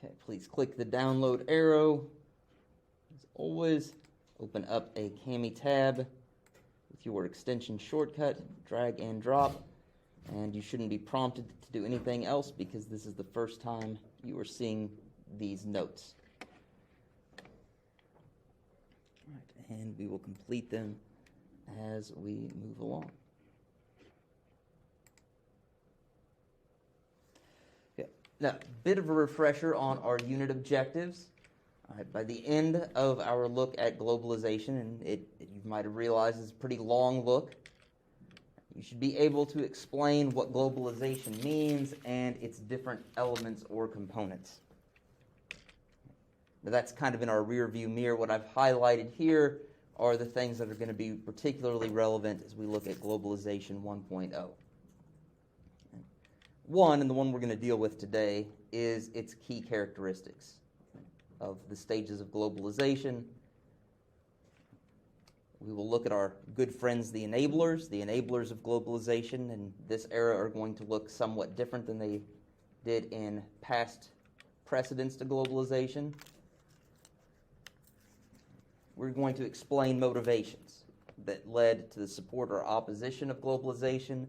Okay, please click the download arrow. As always, open up a Cami tab with your extension shortcut, drag and drop, and you shouldn't be prompted to do anything else because this is the first time you are seeing these notes. All right, and we will complete them as we move along. Okay. Now, a bit of a refresher on our unit objectives. All right, by the end of our look at globalization, and you might have realized it's a pretty long look, you should be able to explain what globalization means and its different elements or components. Now, that's kind of in our rear view mirror. What I've highlighted here are the things that are going to be particularly relevant as we look at globalization 1.0. One, and the one we're going to deal with today, is its key characteristics of the stages of globalization. We will look at our good friends, the enablers of globalization, and this era are going to look somewhat different than they did in past precedents to globalization. We're going to explain motivations that led to the support or opposition of globalization.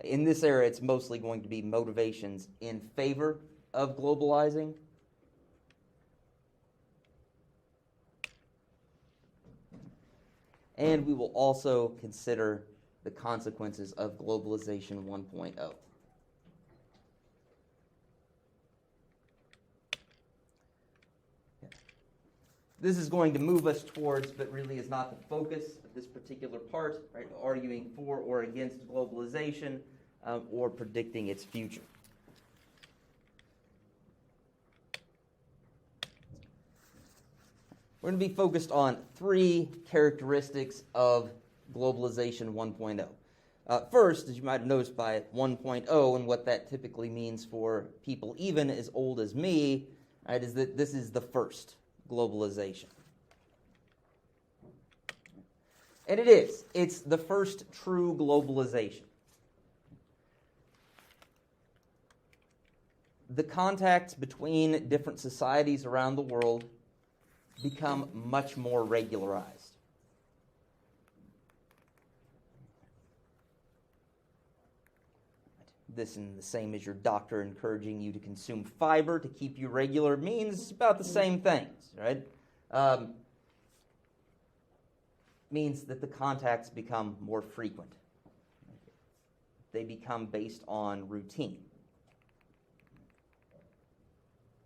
In this era, it's mostly going to be motivations in favor of globalizing. And we will also consider the consequences of globalization 1.0. This is going to move us towards, but really is not the focus of this particular part, right? Arguing for or against globalization or predicting its future. We're going to be focused on three characteristics of globalization 1.0. First, as you might have noticed by 1.0 and what that typically means for people even as old as me, right, is that this is the first globalization. And it is. It's the first true globalization. The contacts between different societies around the world become much more regularized. This, and the same as your doctor encouraging you to consume fiber to keep you regular, means about the same things, right? Means that the contacts become more frequent. They become based on routine.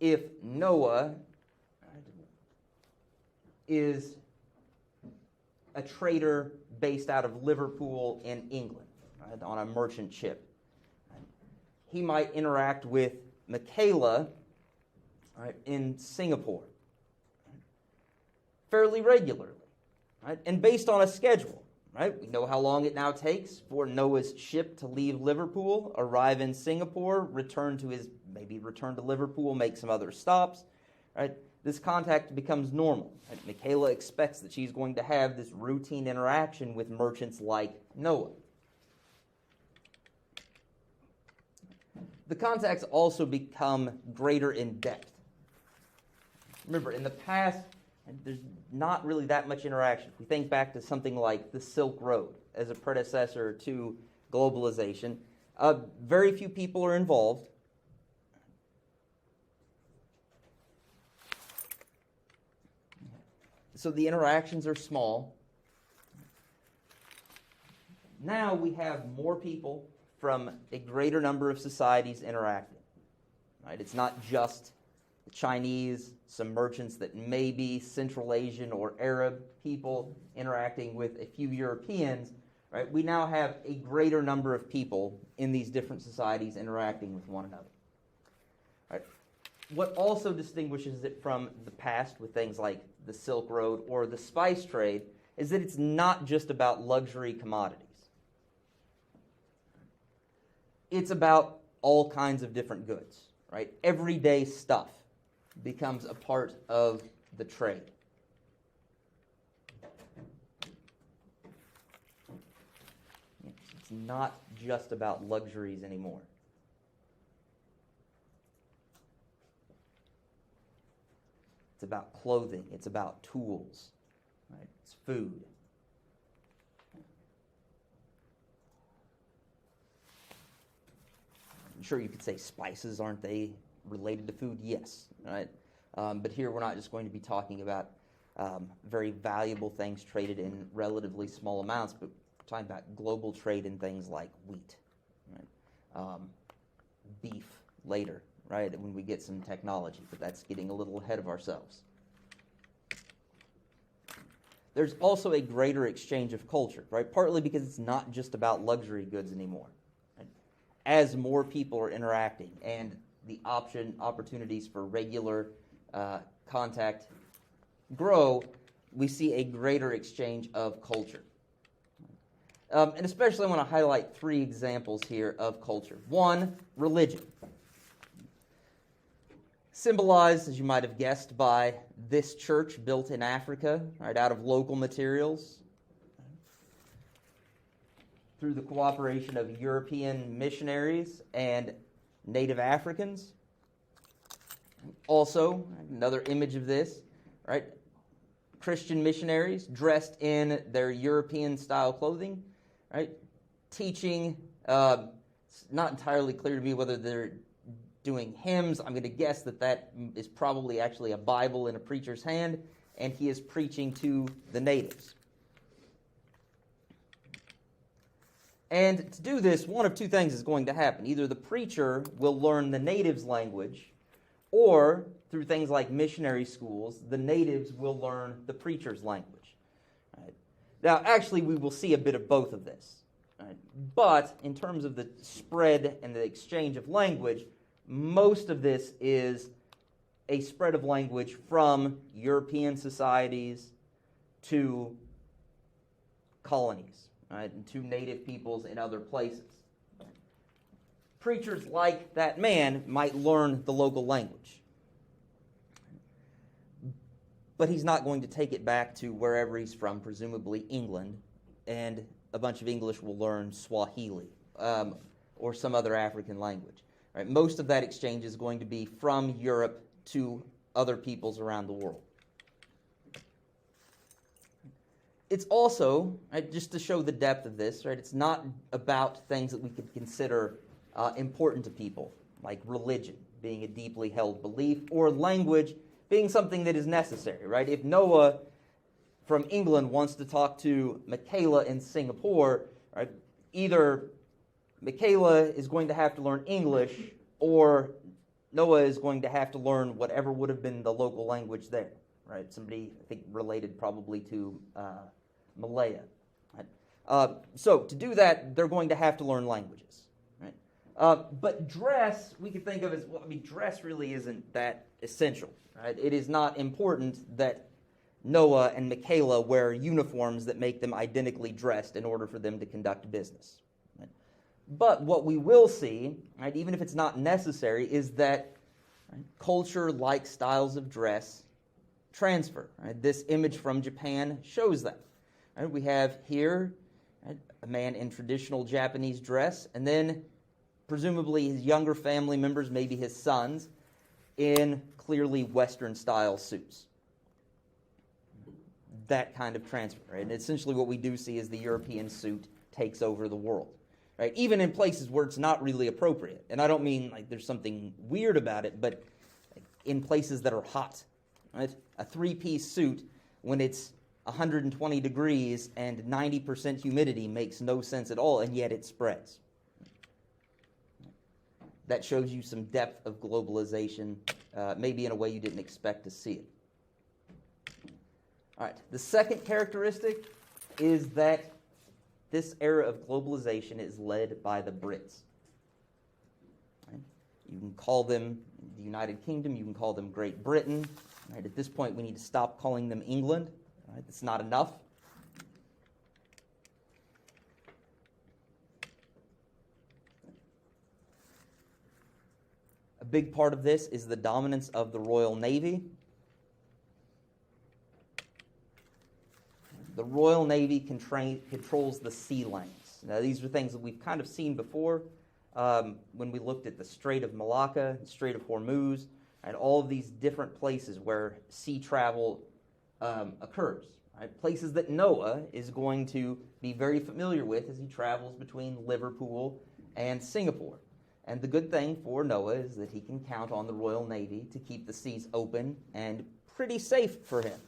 If Noah is a trader based out of Liverpool in England, right, on a merchant ship, he might interact with Michaela, right, in Singapore, right, fairly regularly, right, and based on a schedule. Right? We know how long it now takes for Noah's ship to leave Liverpool, arrive in Singapore, return to Liverpool, make some other stops. Right? This contact becomes normal. Right? Michaela expects that she's going to have this routine interaction with merchants like Noah. The contacts also become greater in depth. Remember, in the past, there's not really that much interaction. If we think back to something like the Silk Road as a predecessor to globalization, very few people are involved. So the interactions are small. Now we have more people from a greater number of societies interacting. Right? It's not just the Chinese, some merchants that may be Central Asian or Arab people interacting with a few Europeans. Right? We now have a greater number of people in these different societies interacting with one another. Right? What also distinguishes it from the past with things like the Silk Road or the spice trade is that it's not just about luxury commodities. It's about all kinds of different goods, right? Everyday stuff becomes a part of the trade. It's not just about luxuries anymore. It's about clothing. It's about tools. Right? It's food. I'm sure you could say spices, aren't they related to food? Yes. Right? But here we're not just going to be talking about very valuable things traded in relatively small amounts, but we're talking about global trade in things like wheat, right? Beef later, right, when we get some technology, but that's getting a little ahead of ourselves. There's also a greater exchange of culture, right, partly because it's not just about luxury goods anymore. Right? As more people are interacting and the opportunities for regular contact grow, we see a greater exchange of culture. And especially I want to highlight 3 examples here of culture. 1, religion. Symbolized, as you might have guessed, by this church built in Africa, right, out of local materials, through the cooperation of European missionaries and native Africans. Also, another image of this, right? Christian missionaries dressed in their European-style clothing, right? Teaching, it's not entirely clear to me whether they're doing hymns. I'm going to guess that is probably actually a Bible in a preacher's hand, and he is preaching to the natives. And to do this, one of 2 things is going to happen. Either the preacher will learn the natives' language, or through things like missionary schools, the natives will learn the preacher's language. Right? Now, actually, we will see a bit of both of this. Right? But in terms of the spread and the exchange of language, most of this is a spread of language from European societies to colonies, right, and to native peoples in other places. Preachers like that man might learn the local language, but he's not going to take it back to wherever he's from, presumably England, and a bunch of English will learn Swahili or some other African language. Right? Most of that exchange is going to be from Europe to other peoples around the world. It's also, right, just to show the depth of this, right, it's not about things that we could consider important to people, like religion being a deeply held belief, or language being something that is necessary, right? If Noah from England wants to talk to Michaela in Singapore, right, either Michaela is going to have to learn English, or Noah is going to have to learn whatever would have been the local language there, right? Somebody, I think, related probably to Malaya. Right? So to do that, they're going to have to learn languages. But dress, we could think of as, well, I mean, dress really isn't that essential, right? It is not important that Noah and Michaela wear uniforms that make them identically dressed in order for them to conduct business. Right? But what we will see, right, even if it's not necessary, is that culture-like styles of dress transfer. Right? This image from Japan shows that. Right? We have here, right, a man in traditional Japanese dress, and then presumably his younger family members, maybe his sons, in clearly Western-style suits. That kind of transfer. Right? And essentially what we do see is the European suit takes over the world. Right? Even in places where it's not really appropriate. And I don't mean like there's something weird about it, but in places that are hot. Right? A 3-piece suit, when it's 120 degrees and 90% humidity, makes no sense at all, and yet it spreads. That shows you some depth of globalization, maybe in a way you didn't expect to see it. All right, the second characteristic is that this era of globalization is led by the Brits. Right? You can call them the United Kingdom, you can call them Great Britain. Right? At this point, we need to stop calling them England. Right? That's not enough. A big part of this is the dominance of the Royal Navy. The Royal Navy controls the sea lanes. Now, these are things that we've kind of seen before when we looked at the Strait of Malacca, the Strait of Hormuz. right? All of these different places where sea travel occurs. Right? Places that Noah is going to be very familiar with as he travels between Liverpool and Singapore. And the good thing for Noah is that he can count on the Royal Navy to keep the seas open and pretty safe for him.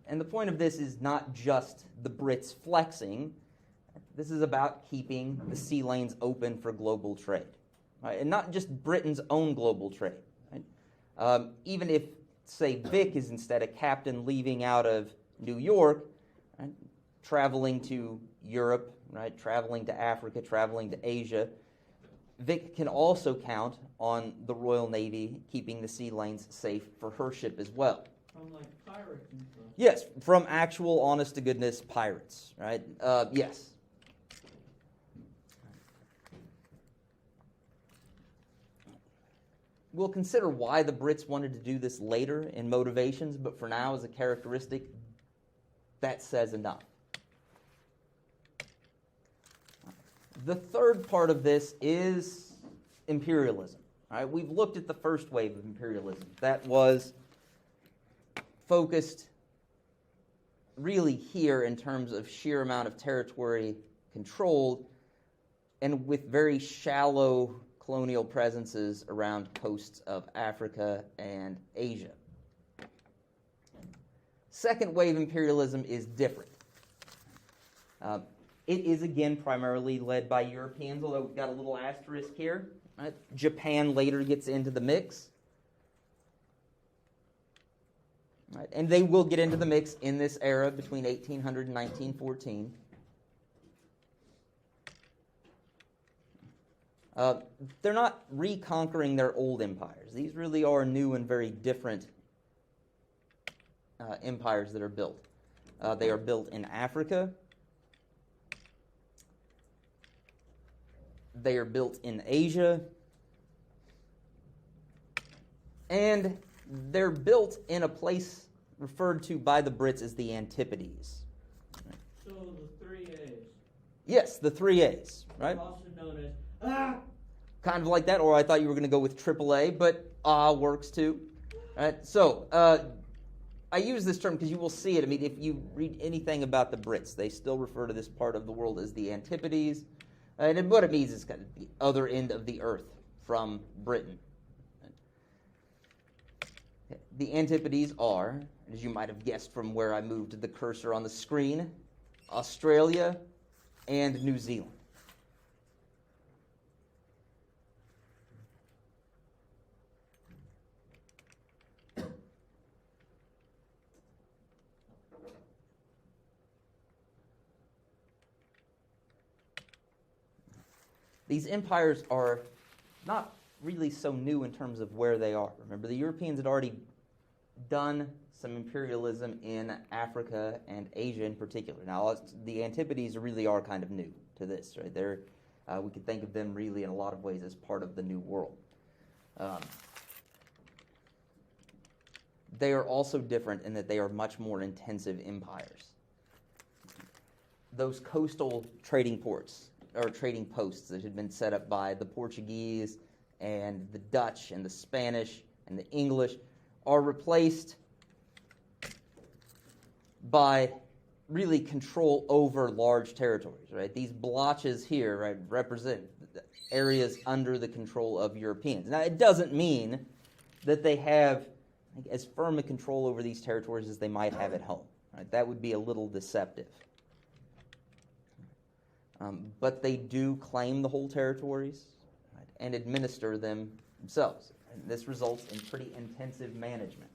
And the point of this is not just the Brits flexing. This is about keeping the sea lanes open for global trade. Right? And not just Britain's own global trade. Right? Even if, say, Vic is instead a captain leaving out of New York, right, traveling to Europe, right, traveling to Africa, traveling to Asia, Vic can also count on the Royal Navy keeping the sea lanes safe for her ship as well. From like pirates and stuff. Yes, from actual honest-to-goodness pirates, right? Yes. We'll consider why the Brits wanted to do this later in motivations, but for now, as a characteristic, that says enough. The third part of this is imperialism. Right? We've looked at the first wave of imperialism. That was focused really here in terms of sheer amount of territory controlled and with very shallow colonial presences around coasts of Africa and Asia. Second wave imperialism is different. It is, again, primarily led by Europeans, although we've got a little asterisk here. Right? Japan later gets into the mix. Right? And they will get into the mix in this era between 1800 and 1914. They're not reconquering their old empires. These really are new and very different empires that are built. They are built in Africa. They are built in Asia. And they're built in a place referred to by the Brits as the Antipodes. So the 3 A's. Yes, the 3 A's, right? Also known as Kind of like that, or I thought you were going to go with AAA, but works too. Right? So, I use this term because you will see it. I mean, if you read anything about the Brits, they still refer to this part of the world as the Antipodes. And what it means is kind of the other end of the earth from Britain. The Antipodes are, as you might have guessed from where I moved the cursor on the screen, Australia and New Zealand. These empires are not really so new in terms of where they are. Remember, the Europeans had already done some imperialism in Africa and Asia in particular. Now, the Antipodes really are kind of new to this, right? They're, we could think of them really in a lot of ways as part of the New World. They are also different in that they are much more intensive empires. Those coastal trading ports, or trading posts that had been set up by the Portuguese and the Dutch and the Spanish and the English are replaced by really control over large territories, right? These blotches here, right, represent areas under the control of Europeans. Now, it doesn't mean that they have as firm a control over these territories as they might have at home, right? That would be a little deceptive. But they do claim the whole territories, right, and administer them themselves. And this results in pretty intensive management.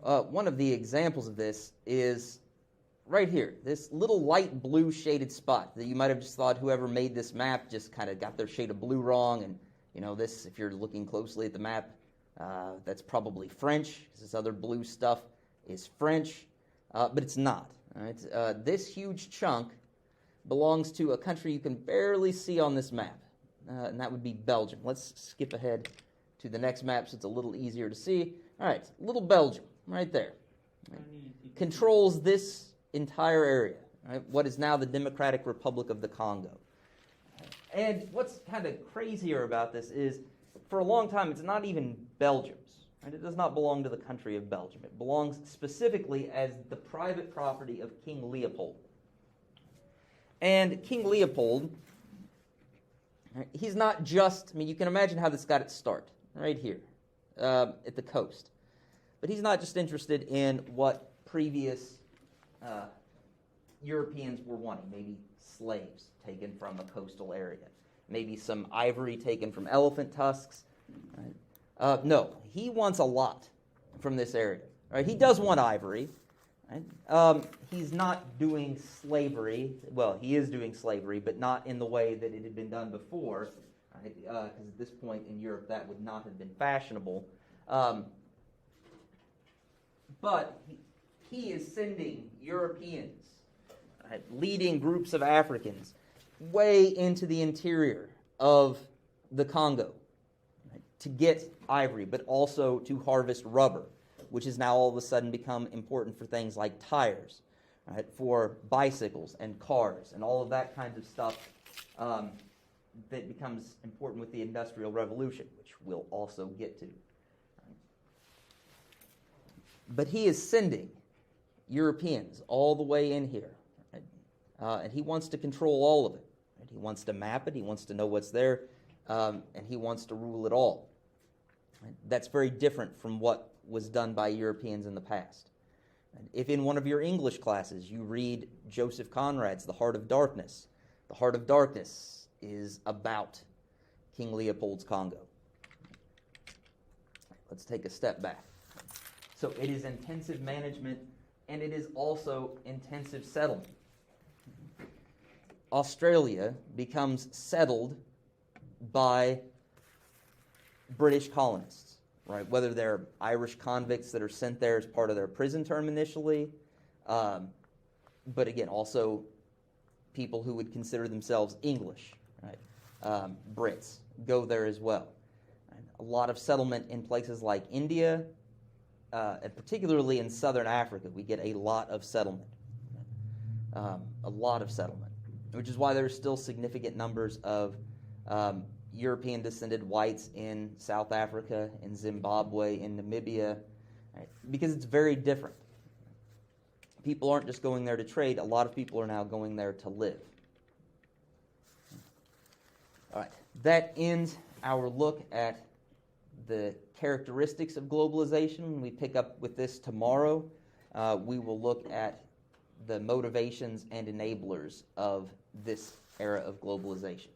One of the examples of this is right here, this little light blue shaded spot that you might have just thought whoever made this map just kind of got their shade of blue wrong. And, you know, this, if you're looking closely at the map, that's probably French. This other blue stuff is French, but it's not. Right? This huge chunk belongs to a country you can barely see on this map, and that would be Belgium. Let's skip ahead to the next map so it's a little easier to see. All right, little Belgium. right there. Tiny. Controls this entire area, right? What is now the Democratic Republic of the Congo. And what's kind of crazier about this is, for a long time, it's not even Belgium's. Right? It does not belong to the country of Belgium. It belongs specifically as the private property of King Leopold. And King Leopold, he's not just, I mean, you can imagine how this got its start, right here, at the coast. But he's not just interested in what previous Europeans were wanting, maybe slaves taken from a coastal area, maybe some ivory taken from elephant tusks. Right? No, he wants a lot from this area. Right? He does want ivory. Right? He's not doing slavery. Well, he is doing slavery, but not in the way that it had been done before. Right? Because at this point in Europe, that would not have been fashionable. But he is sending Europeans, right, leading groups of Africans, way into the interior of the Congo, right, to get ivory, but also to harvest rubber, which has now all of a sudden become important for things like tires, right, for bicycles and cars and all of that kind of stuff that becomes important with the Industrial Revolution, which we'll also get to. Right? But he is sending Europeans all the way in here, right? And he wants to control all of it. Right? He wants to map it, he wants to know what's there, and he wants to rule it all. Right? That's very different from what was done by Europeans in the past. And if in one of your English classes you read Joseph Conrad's The Heart of Darkness is about King Leopold's Congo. Let's take a step back. So it is intensive management, and it is also intensive settlement. Australia becomes settled by British colonists, right? Whether they're Irish convicts that are sent there as part of their prison term initially, but again, also people who would consider themselves English, right? Brits go there as well. Right? A lot of settlement in places like India, and particularly in southern Africa, we get a lot of settlement. Which is why there are still significant numbers of European-descended whites in South Africa, in Zimbabwe, in Namibia, right? Because it's very different. People aren't just going there to trade. A lot of people are now going there to live. All right, that ends our look at the characteristics of globalization. When we pick up with this tomorrow, we will look at the motivations and enablers of this era of globalization.